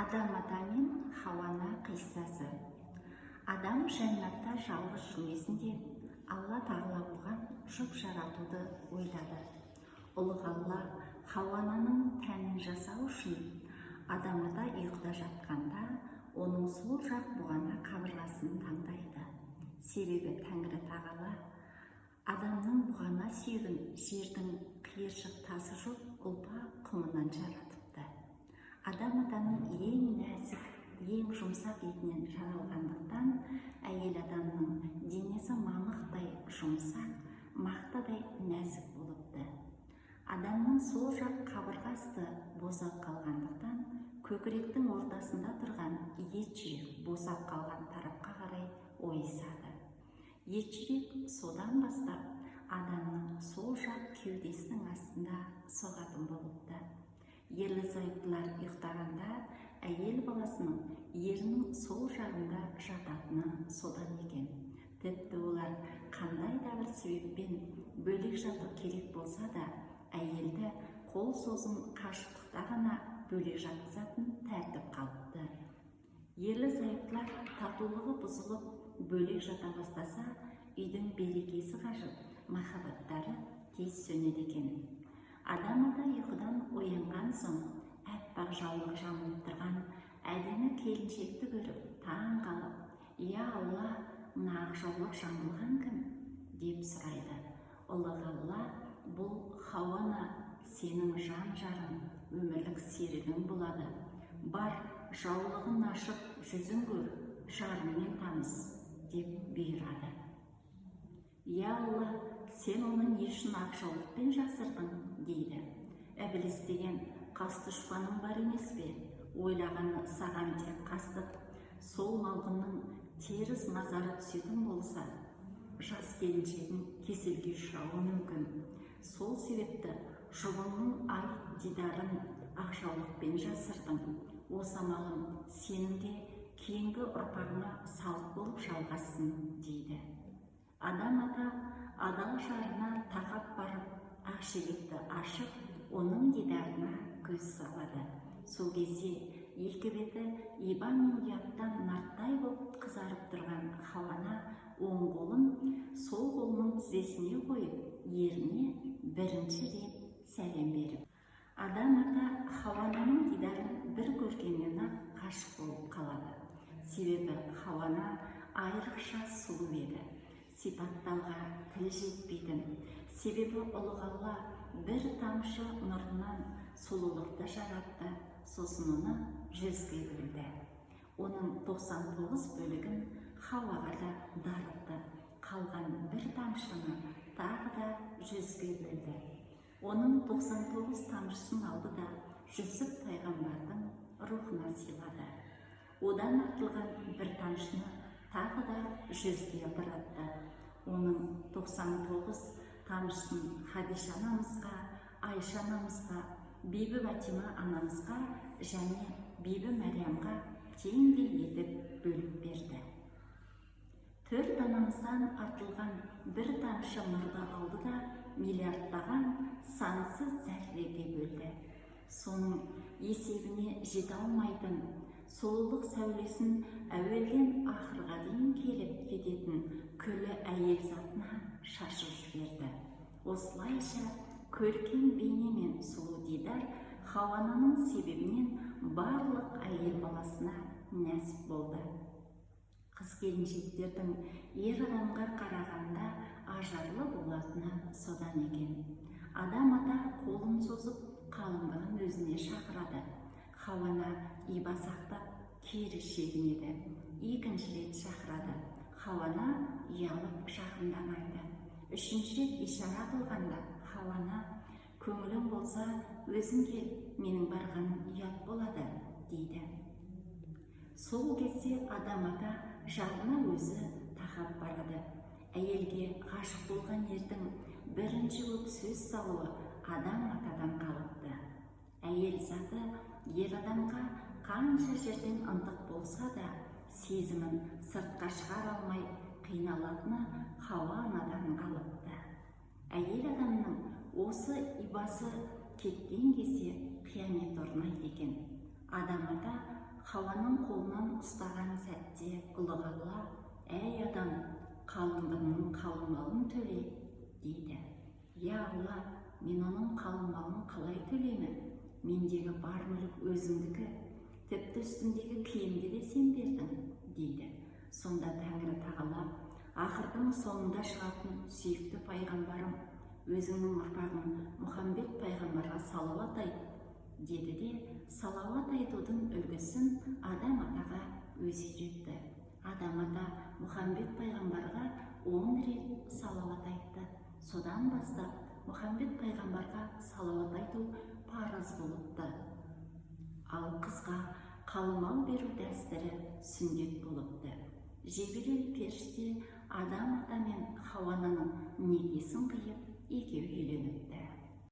Адам ата мен Хауана қиссасы. Адам жәннатта жалғыз жүрмесінде Алла тағала оған жұп жаратуды ойлады. Ұлық Алла Хауананың тәнін жасау үшін Адам ата ұйқыда жатқанда оның сол жақ бұғана қабырғасын таңдайды. Себебі Тәңірі тағала адамның бұғана сүйегін жердің қиыршық тасы жоқ ұлпа құмынан жаратыпты. Адам атаның ең нәзік, ең жұмсақ етінен жаралғандықтан әйел адамның денесі мамықтай жұмсақ, мақтадай нәзік болыпты. Адамның сол жақ қабырғасы босап қалғандықтан көкіректің ортасында тұрған ет жүрек босап қалған тарапқа қарай ойысады. Ет жүрек содан бастап адамның сол жақ кеудесінің астында соғатын болыпты. Ерлі-зайыптылар ұйықтағанда әйел баласының ерінің сол жағында жататыны содан екен. Тіпті олар қандай да бір себеппен бөлек жату керек болса да, әйелді қол созым қашықтықта ғана бөлек жатқызатын тәртіп қалыпты. Ерлі-зайыптылар татулығы бұзылып, бөлек жата бастаса, үйдің берекесі қашып, махаббаттары тез сөнеді екен. Адам ата ұйқыдан оянған соң, әппақ жаулық жамылып тұрған әдемі келіншекті көріп, таң қалып, «Я Алла, мына ақ жаулық жамылған кім?» деп сұрайды. Ұлық Алла, бұл Хауана, сенің жан жарың, өмірлік серігің болады. Бар, жаулығын ашып, жүзін көр, жарыңмен таныс, деп бұйырады. «Я Алла, сен оны не үшін ақ жаулықпен жасырдың?» дейді. Әбіліс деген қас дұшпаның бар емес пе? Ойлағаны саған тек қастық, сол малғынның теріс назары түсетін болса, жас келіншегің кеселге ұшырауы мүмкін. Сол себепті жұбыңның ай дидарын ақ жаулықпен жасырдың. Осы амалым сенің де кейінгі ұрпағыңа салық болып жалғассын, дейді. Адам ата адал жарына тақап барып, ақ шелекті ашып, оның дидарына көз салады. Сол кезде екі беті иба мен ұяттан нарттай болып қызарып тұрған Хауана оң қолын сол қолының тізесіне қойып, еріне бірінші рет сәлем беріп. Адам ата Хауананың дидарын бір көргеннен-ақ ғашық болып қалады. Себебі Хауана айрықша сұлу еді. Сипаттауға тіл жетпейтін. Себебі ұлық Алла бір тамшы нұрынан сұлулықты жаратты, сосын оны 100-ге бөлді. Оның 99 бөлігін Хауаға да дарытты. Қалған бір тамшыны тағы да 100-ге бөлді. Оның 99 тамшысын алды да Жүсіп пайғамбардың рухына сыйлады. Одан артылған бір тамшыны тағы да 100-ге ыдыратты. Оның 99 тамшысын Хадиша анамызға, Айша анамызға, Бибі Батима анамызға және Бибі Мәриямға теңдей етіп бөліп берді. 4 анамыздан артылған бір тамшы нұрды алды да миллиардтаған сансыз зәрреге бөлді. Соның есебіне жете алмайтын сұлулық сәулесін әуелден ақырға дейін келіп кететін күллі әйел затына шашып жіберді. Осылайша көркем бейне мен сұлу дидар Хауананың себебінен барлық әйел баласына нәсіп болды. Қыз келіншектердің ер адамға қарағанда ажарлы болатыны содан екен. Адам ата қолын созып қалыңдығын өзіне шақырады. Хауана иба сақтап кері шегінеді. Екінші рет шақырады. Хауана ұялып жақындамайды. 3-ші рет ишара қылғанда Хауана, көңілің болса өзің кел, менің барғаным ұят болады, дейді. Сол кезде адам ата жағына өзі тақап барады. Әйелге ғашық болған ердің бірінші көп сөз салуы адам атадан қалыпты. Әйел заты ер адамға қанша жерден ынтық болса да, сезімін сыртқа шығара алмай қиналатыны Хауа анадан қалыпты. Әйел адамның осы ибасы кеткен кезде қиямет орнайды екен. Адам ата Хауаның қолынан ұстаған сәтте ұлық Алла: «Әй адам, қалыңдығыңның қалыңмалын төле» дейді. «Я Алла, мен оның қалыңмалын қалай төлеймін? Мендегі бар мүлік өзіңдікі, тіпті үстімдегі киімді де сен бердің» дейді. Сонда Тәңірі Тағала: «Ақырдың соңында шығатын сүйікті пайғамбарым, өзіңнің ұрпағың Мұхаммед пайғамбарға салауат айт» деді де салауат айтудың үлгісін Адам атаға өзі үйретті. Адам ата Мұхаммед пайғамбарға 10 рет салауат айтты. Содан бастап Мұхаммед пайғамбарға салауат айту парыз болыпты. Ал қызға қалыңмал беру дәстүрі сүннет болыпты. Жебірейіл періште Адам ата мен Хауананың некесін қиып, екеуі үйленіпті.